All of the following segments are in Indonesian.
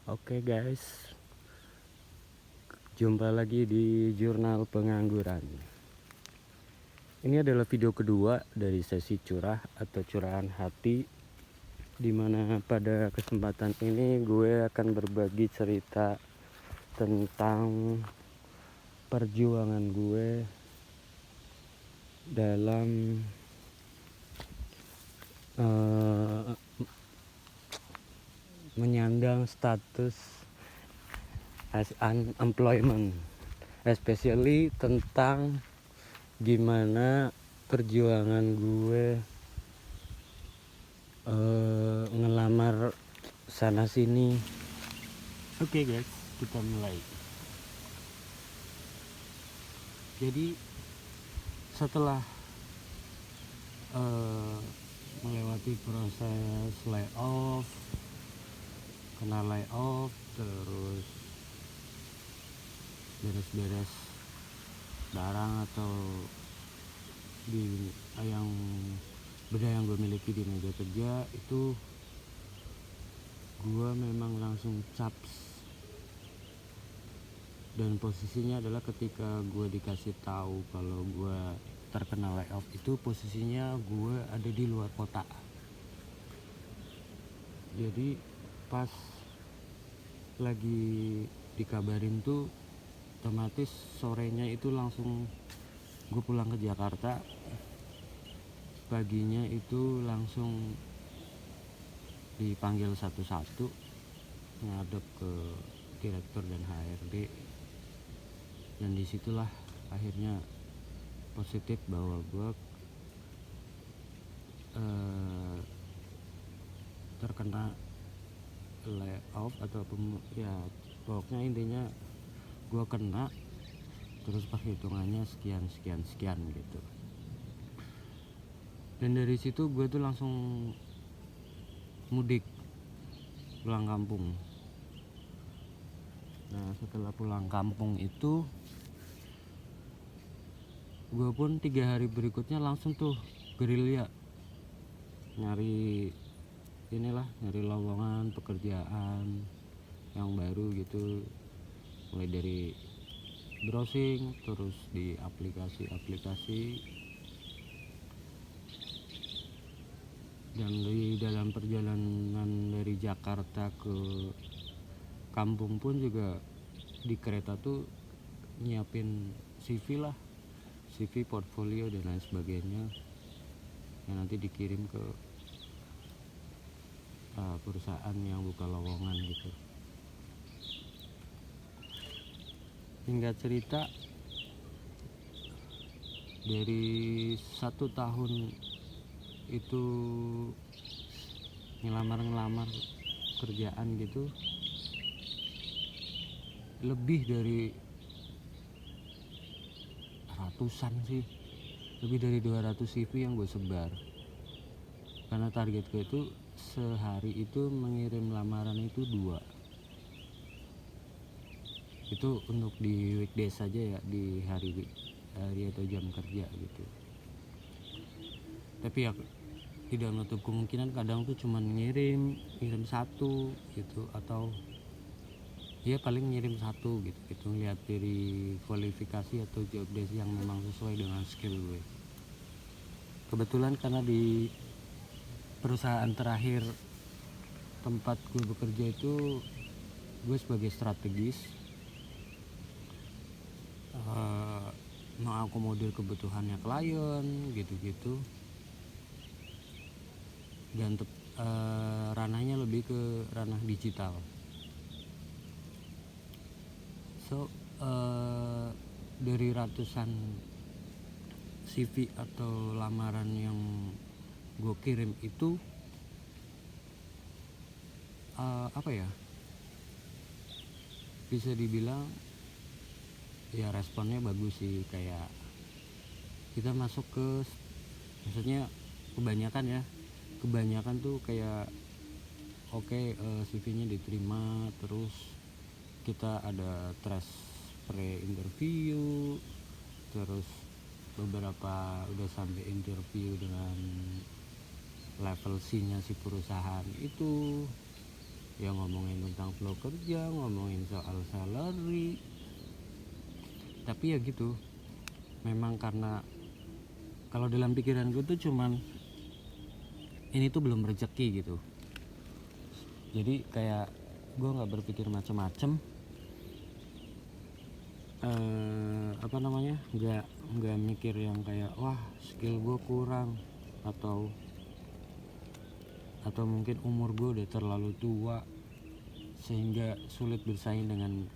Oke guys, jumpa lagi di Jurnal Pengangguran. Ini adalah video kedua dari sesi curah atau curahan hati, dimana pada kesempatan ini gue akan berbagi cerita tentang perjuangan gue dalam menyandang status as unemployment, especially tentang gimana perjuangan gue ngelamar sana sini. Oke guys, kita mulai. Jadi setelah melewati proses layoff, kena layoff, terus beres-beres barang atau di yang benda yang gue miliki di meja kerja itu, gue memang langsung caps. Dan posisinya adalah ketika gue dikasih tahu kalau gue terkena layoff itu posisinya gue ada di luar kota. Jadi pas lagi dikabarin tuh otomatis sorenya itu langsung gue pulang ke Jakarta. Paginya itu langsung dipanggil satu-satu, ngadep ke direktur dan HRD, dan disitulah akhirnya positif bahwa gue terkena layoff atau ya pokoknya intinya gue kena, terus perhitungannya sekian gitu. Dan dari situ gue tuh langsung mudik pulang kampung. Nah setelah pulang kampung itu gue pun 3 hari berikutnya langsung tuh gerilya nyari lowongan pekerjaan yang baru gitu, mulai dari browsing terus di aplikasi-aplikasi. Dan di dalam perjalanan dari Jakarta ke kampung pun juga di kereta tuh nyiapin CV, portfolio dan lain sebagainya yang nanti dikirim ke perusahaan yang buka lowongan gitu. Hingga cerita dari 1 tahun itu ngelamar kerjaan gitu, lebih dari lebih dari 200 CV yang gue sebar, karena target gue itu sehari itu mengirim lamaran itu 2. Itu untuk di weekdays saja ya, di hari atau jam kerja gitu. Tapi ya tidak menutup kemungkinan kadang tuh cuman ngirim 1 gitu, atau ya paling ngirim 1 gitu. Itu lihat dari kualifikasi atau job desk yang memang sesuai dengan skill gue. Kebetulan karena di perusahaan terakhir tempat gue bekerja itu gue sebagai strategis, mengakomodir kebutuhannya klien gitu-gitu, dan ranahnya lebih ke ranah digital. So dari ratusan CV atau lamaran yang gue kirim itu bisa dibilang ya responnya bagus sih. Kayak kita masuk ke, maksudnya kebanyakan tuh kayak CV-nya diterima, terus kita ada tes pre-interview, terus beberapa udah sampai interview dengan level C-nya si perusahaan itu. ya ngomongin tentang flow kerja, ngomongin soal salary. Tapi ya gitu, memang karena kalau dalam pikiran gue tuh cuman ini tuh belum rezeki gitu. Jadi kayak gue nggak berpikir macem-macem, nggak mikir yang kayak wah skill gue kurang atau mungkin umur gue udah terlalu tua sehingga sulit bersaing dengan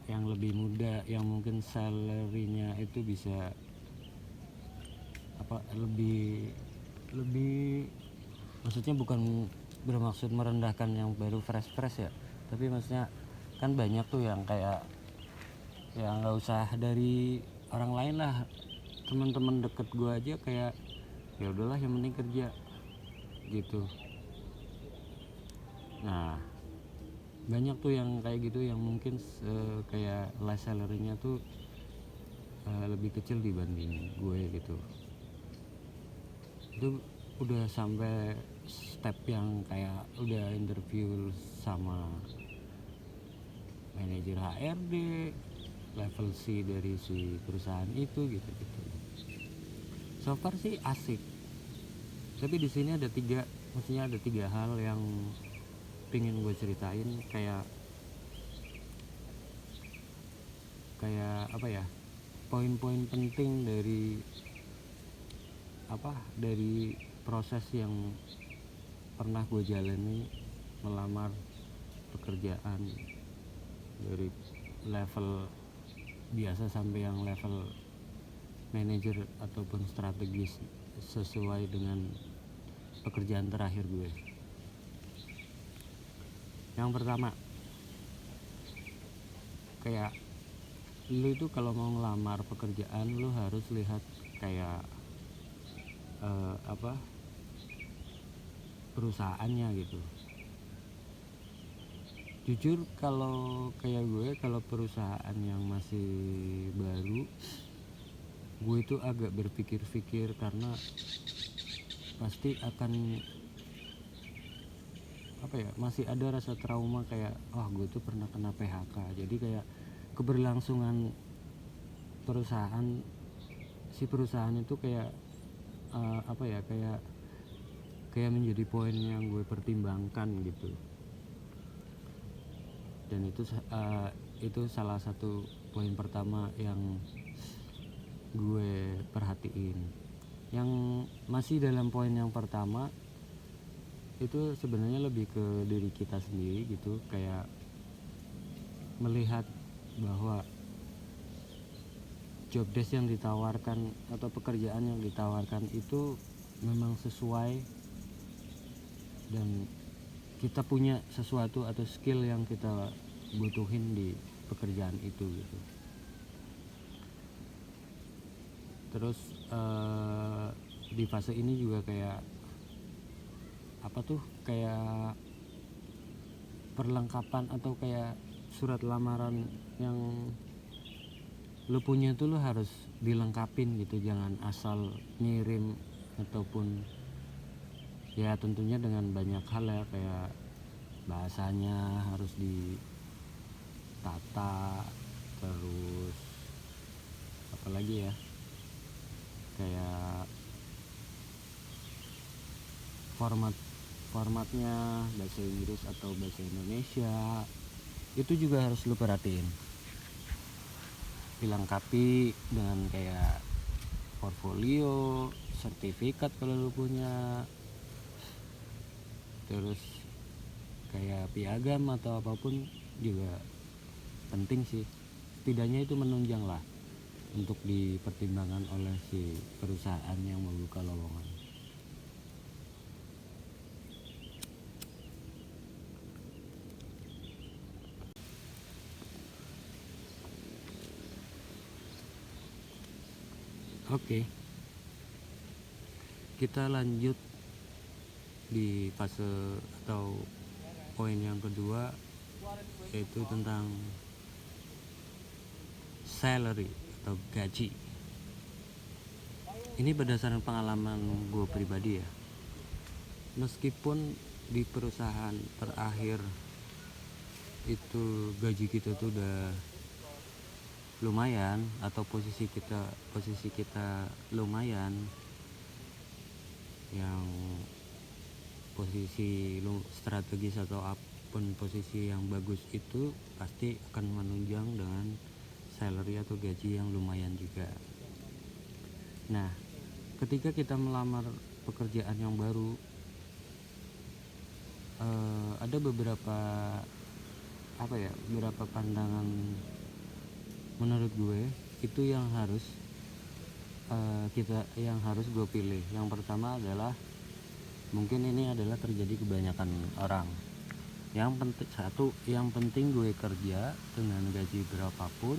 yang lebih muda yang mungkin salary-nya itu bisa lebih maksudnya bukan bermaksud merendahkan yang baru fresh ya, tapi maksudnya kan banyak tuh yang kayak ya nggak usah dari orang lain lah, teman-teman deket gue aja kayak ya udahlah yang penting kerja gitu. Nah banyak tuh yang kayak gitu yang mungkin kayak last salary-nya tuh lebih kecil dibanding gue gitu. Itu udah sampai step yang kayak udah interview sama manajer HRD level C dari si perusahaan itu gitu. So far sih asik, tapi di sini ada tiga hal yang pingin gue ceritain, kayak apa ya, poin-poin penting dari proses yang pernah gue jalani melamar pekerjaan dari level biasa sampai yang level manajer ataupun strategis sesuai dengan pekerjaan terakhir gue. Yang pertama, kayak lu itu kalau mau ngelamar pekerjaan lu harus lihat kayak perusahaannya gitu. Jujur kalau kayak gue, kalau perusahaan yang masih baru, gue itu agak berpikir-pikir karena pasti akan masih ada rasa trauma kayak gue tuh pernah kena PHK. Jadi kayak keberlangsungan perusahaan itu kayak kayak menjadi poin yang gue pertimbangkan gitu. Dan itu salah satu poin pertama yang gue perhatiin. Yang masih dalam poin yang pertama itu sebenarnya lebih ke diri kita sendiri gitu, kayak melihat bahwa job desk yang ditawarkan atau pekerjaan yang ditawarkan itu memang sesuai dan kita punya sesuatu atau skill yang kita butuhin di pekerjaan itu gitu. Terus di fase ini juga kayak kayak perlengkapan atau kayak surat lamaran yang lu punya tuh lu harus dilengkapin gitu, jangan asal ngirim ataupun ya tentunya dengan banyak hal ya, kayak bahasanya harus ditata, terus apalagi ya, kayak formatnya bahasa Inggris atau bahasa Indonesia itu juga harus lu perhatiin, dilengkapi dengan kayak portfolio, sertifikat kalau lu punya, terus kayak piagam atau apapun juga penting sih. Setidaknya itu menunjang lah untuk dipertimbangkan oleh si perusahaan yang membuka lowongan. Oke, kita lanjut di fase atau poin yang kedua, yaitu tentang salary atau gaji. Ini berdasarkan pengalaman gue pribadi ya, meskipun di perusahaan terakhir itu gaji kita tuh udah lumayan, atau posisi kita lumayan, yang posisi strategis atau apapun posisi yang bagus, itu pasti akan menunjang dengan salary atau gaji yang lumayan juga. Nah, ketika kita melamar pekerjaan yang baru, ada beberapa beberapa pandangan menurut gue itu yang harus gue pilih. Yang pertama adalah, mungkin ini adalah terjadi kebanyakan orang, yang penting gue kerja dengan gaji berapapun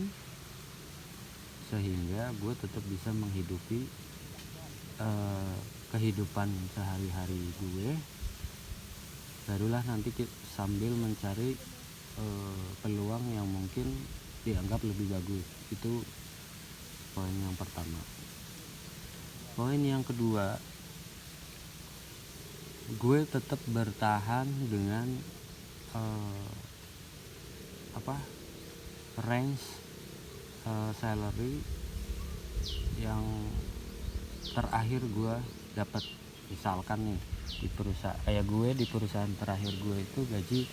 sehingga gue tetap bisa menghidupi kehidupan sehari-hari gue, barulah nanti sambil mencari peluang yang mungkin dianggap lebih bagus. Itu poin yang pertama. Poin yang kedua, gue tetap bertahan dengan range salary yang terakhir gue dapat. Misalkan nih, di perusahaan terakhir gue itu gaji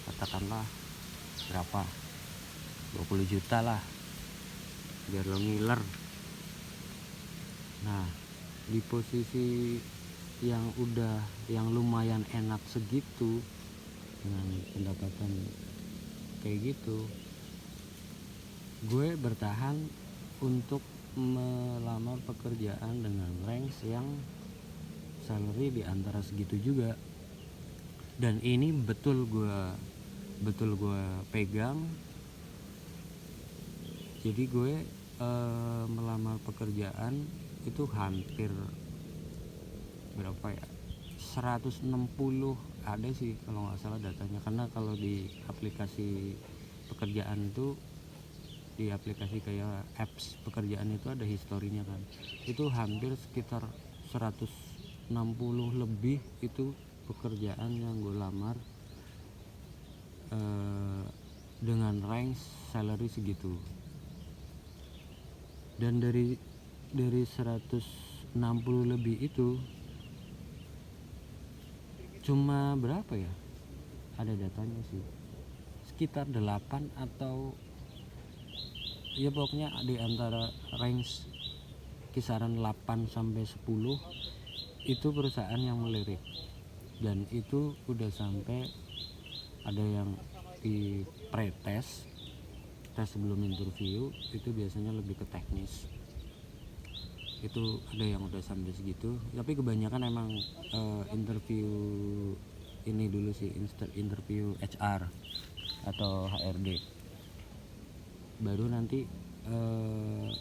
katakanlah berapa, 20 juta lah, biar lo ngiler. Nah, di posisi yang lumayan enak segitu, dengan pendapatan kayak gitu, gue bertahan untuk melamar pekerjaan dengan range yang salary di antara segitu juga. Dan ini betul gue pegang. Jadi gue melamar pekerjaan itu hampir berapa ya, 160 ada sih kalau nggak salah datanya, karena kalau di aplikasi pekerjaan itu, di aplikasi kayak apps pekerjaan itu ada historinya kan, itu hampir sekitar 160 lebih itu pekerjaan yang gue lamar dengan range salary segitu. Dan dari 160 lebih itu cuma berapa ya, ada datanya sih, sekitar 8 atau ya pokoknya di antara range kisaran 8 sampai 10 itu perusahaan yang melirik. Dan itu udah sampai ada yang di pre-test, tes sebelum interview, itu biasanya lebih ke teknis. Itu ada yang udah sampai segitu, tapi kebanyakan emang interview ini dulu sih, interview HR atau HRD, baru nanti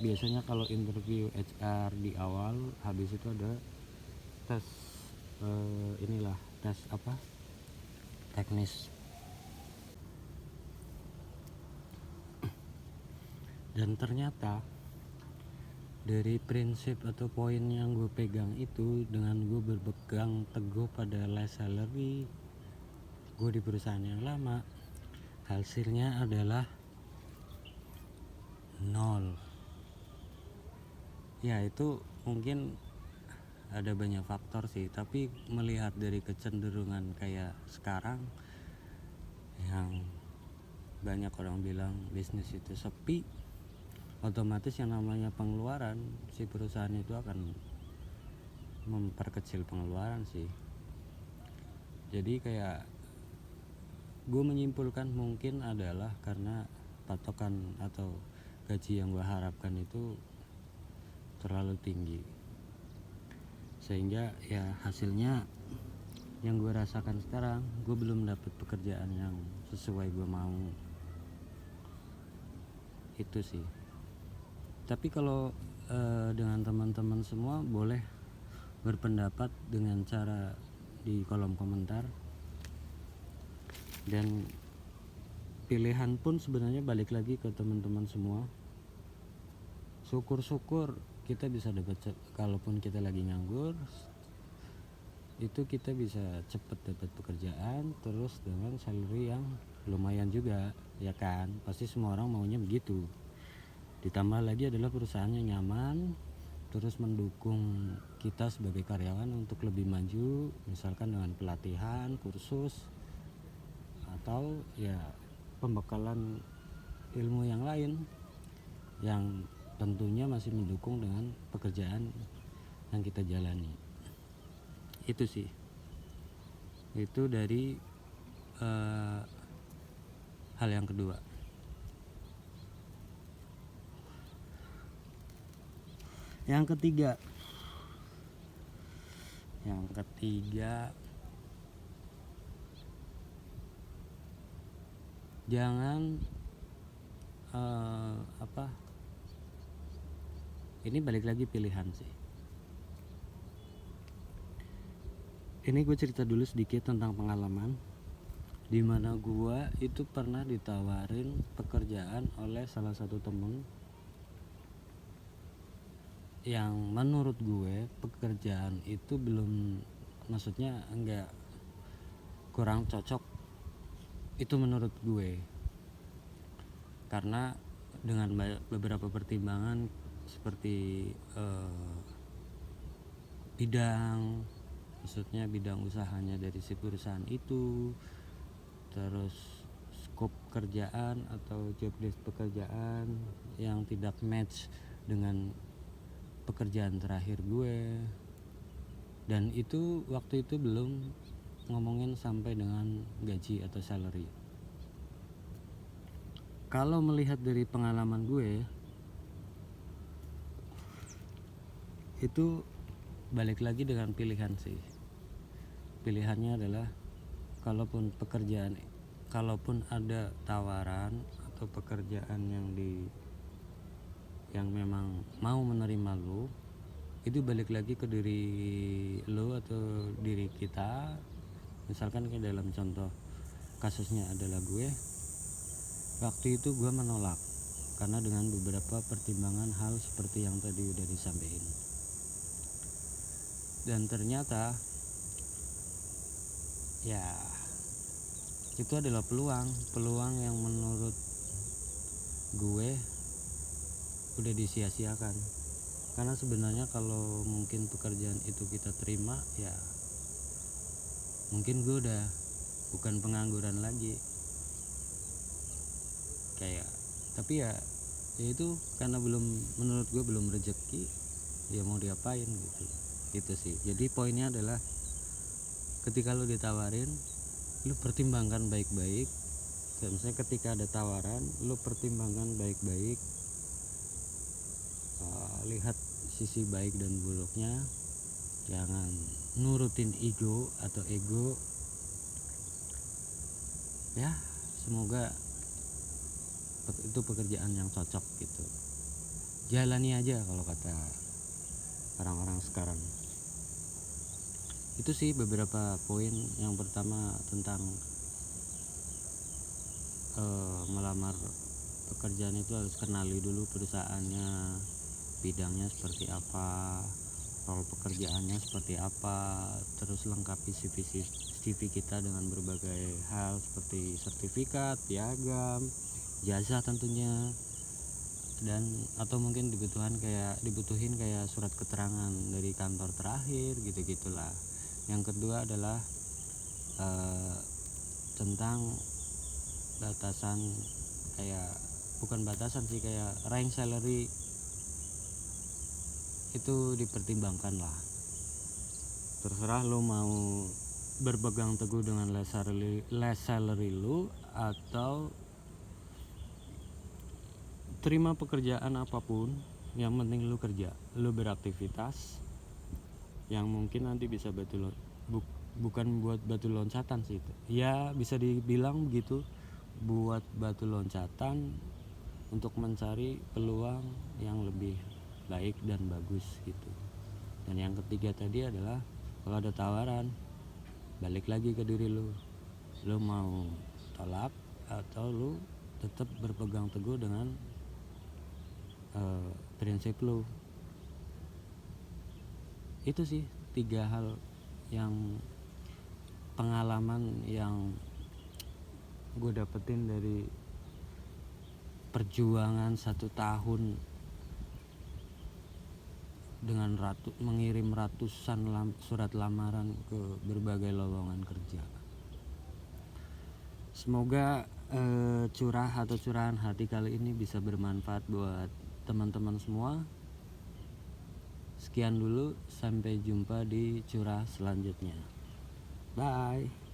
biasanya kalau interview HR di awal, habis itu ada tes tes teknis. Dan ternyata dari prinsip atau poin yang gue pegang itu, dengan gue berpegang teguh pada less salary gue di perusahaan yang lama, hasilnya adalah 0. Ya itu mungkin ada banyak faktor sih, tapi melihat dari kecenderungan kayak sekarang yang banyak orang bilang bisnis itu sepi, otomatis yang namanya pengeluaran, si perusahaan itu akan memperkecil pengeluaran sih. Jadi kayak gue menyimpulkan mungkin adalah karena patokan atau gaji yang gue harapkan itu terlalu tinggi, sehingga ya hasilnya yang gue rasakan sekarang, gue belum dapat pekerjaan yang sesuai gue mau. Itu sih. Tapi kalau dengan teman-teman semua boleh berpendapat dengan cara di kolom komentar, dan pilihan pun sebenarnya balik lagi ke teman-teman semua. Syukur-syukur kita bisa dapat, kalaupun kita lagi nganggur, itu kita bisa cepet dapat pekerjaan terus dengan salary yang lumayan juga, ya kan? Pasti semua orang maunya begitu. Ditambah lagi adalah perusahaannya nyaman, terus mendukung kita sebagai karyawan untuk lebih maju, misalkan dengan pelatihan, kursus, atau ya pembekalan ilmu yang lain yang tentunya masih mendukung dengan pekerjaan yang kita jalani. Itu sih, itu dari hal yang kedua. Yang ketiga jangan ini balik lagi pilihan sih. Ini gue cerita dulu sedikit tentang pengalaman dimana gue itu pernah ditawarin pekerjaan oleh salah satu temen yang menurut gue pekerjaan itu belum, maksudnya enggak, kurang cocok itu menurut gue, karena dengan beberapa pertimbangan seperti maksudnya bidang usahanya dari si perusahaan itu, terus skop kerjaan atau job desk pekerjaan yang tidak match dengan pekerjaan terakhir gue, dan itu waktu itu belum ngomongin sampai dengan gaji atau salary. Kalau melihat dari pengalaman gue, itu balik lagi dengan pilihan sih. Pilihannya adalah kalaupun ada tawaran atau pekerjaan yang memang mau menerima lo, itu balik lagi ke diri lo atau diri kita. Misalkan kayak dalam contoh kasusnya adalah gue, waktu itu gue menolak karena dengan beberapa pertimbangan hal seperti yang tadi udah disampaikan. Dan ternyata ya itu adalah peluang yang menurut gue udah disia-siakan. Karena sebenarnya kalau mungkin pekerjaan itu kita terima, ya mungkin gue udah bukan pengangguran lagi. Tapi ya itu karena menurut gue belum rezeki, ya mau diapain gitu sih. Jadi poinnya adalah ketika lo ditawarin, lo pertimbangkan baik-baik. Dan misalnya ketika ada tawaran, lo pertimbangkan baik-baik, lihat sisi baik dan buruknya, jangan nurutin ego. Ya semoga itu pekerjaan yang cocok gitu, jalani aja kalau kata orang-orang sekarang. Itu sih beberapa poin. Yang pertama tentang melamar pekerjaan itu harus kenali dulu perusahaannya, bidangnya seperti apa, role pekerjaannya seperti apa, terus lengkapi CV kita dengan berbagai hal seperti sertifikat, piagam, jasa tentunya, dan atau mungkin dibutuhin kayak surat keterangan dari kantor terakhir gitu-gitulah. Yang kedua adalah tentang batasan, bukan batasan sih, kayak range salary itu dipertimbangkan lah. Terserah lo mau berpegang teguh dengan less salary lo, atau terima pekerjaan apapun, yang penting lo kerja, lo beraktivitas yang mungkin nanti bisa bukan buat batu loncatan sih itu. Ya bisa dibilang begitu, buat batu loncatan untuk mencari peluang yang lebih baik dan bagus gitu. Dan yang ketiga tadi adalah kalau ada tawaran, balik lagi ke diri lo mau tolak atau lo tetap berpegang teguh dengan prinsip lo. Itu sih 3 hal yang pengalaman yang gue dapetin dari perjuangan 1 tahun dengan mengirim ratusan surat lamaran ke berbagai lowongan kerja. Semoga curahan hati kali ini bisa bermanfaat buat teman-teman semua. Sekian dulu, sampai jumpa di curah selanjutnya. Bye.